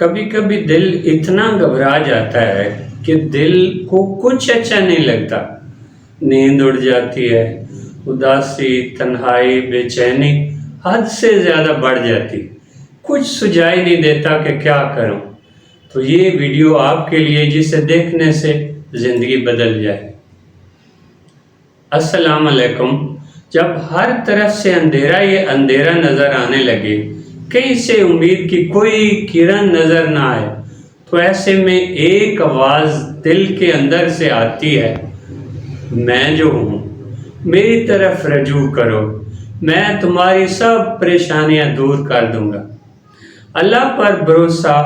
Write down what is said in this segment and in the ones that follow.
کبھی کبھی دل اتنا گھبرا جاتا ہے کہ دل کو کچھ اچھا نہیں لگتا، نیند اڑ جاتی ہے، اداسی، تنہائی، بے چینی حد سے زیادہ بڑھ جاتی، کچھ سجائی نہیں دیتا کہ کیا کروں۔ تو یہ ویڈیو آپ کے لیے جسے دیکھنے سے زندگی بدل جائے۔ السلام علیکم۔ جب ہر طرف سے اندھیرا ہی اندھیرا نظر آنے لگے، کہیں سے امید کی کوئی کرن نظر نہ آئے، تو ایسے میں ایک آواز دل کے اندر سے آتی ہے، میں جو ہوں میری طرف رجوع کرو، میں تمہاری سب پریشانیاں دور کر دوں گا۔ اللہ پر بھروسہ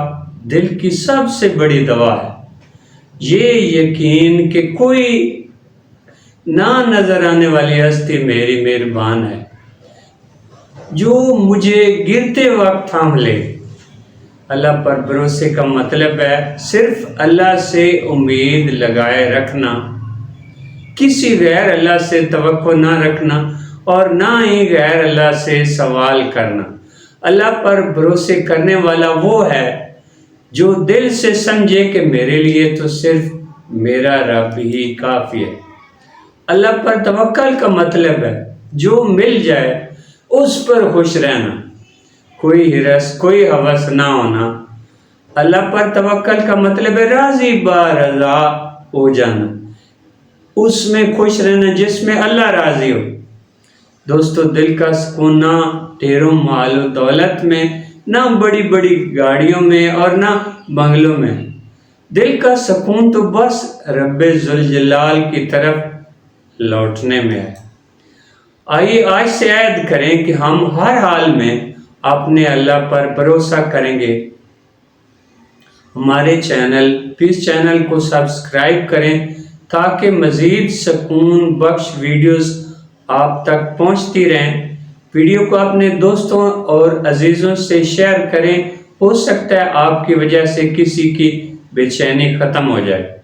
دل کی سب سے بڑی دوا ہے۔ یہ یقین کہ کوئی نہ نظر آنے والی ہستی میری مہربان ہے، جو مجھے گرتے وقت تھام لے۔ اللہ پر بھروسے کا مطلب ہے صرف اللہ سے امید لگائے رکھنا، کسی غیر اللہ سے توقع نہ رکھنا اور نہ ہی غیر اللہ سے سوال کرنا۔ اللہ پر بھروسے کرنے والا وہ ہے جو دل سے سمجھے کہ میرے لیے تو صرف میرا رب ہی کافی ہے۔ اللہ پر توکل کا مطلب ہے جو مل جائے اس پر خوش رہنا، کوئی ہرس، کوئی ہوس نہ ہونا۔ اللہ پر توکل کا مطلب ہے راضی برضا ہو جانا، اس میں خوش رہنا جس میں اللہ راضی ہو۔ دوستو، دل کا سکون نہ ڈھیروں مال و دولت میں، نہ بڑی بڑی گاڑیوں میں اور نہ بنگلوں میں۔ دل کا سکون تو بس رب ذوالجلال کی طرف لوٹنے میں ہے۔ آئیے آج سے عہد کریں کہ ہم ہر حال میں اپنے اللہ پر بھروسہ کریں گے۔ ہمارے پیس چینل کو سبسکرائب کریں تاکہ مزید سکون بخش ویڈیوز آپ تک پہنچتی رہیں۔ ویڈیو کو اپنے دوستوں اور عزیزوں سے شیئر کریں، ہو سکتا ہے آپ کی وجہ سے کسی کی بے چینی ختم ہو جائے۔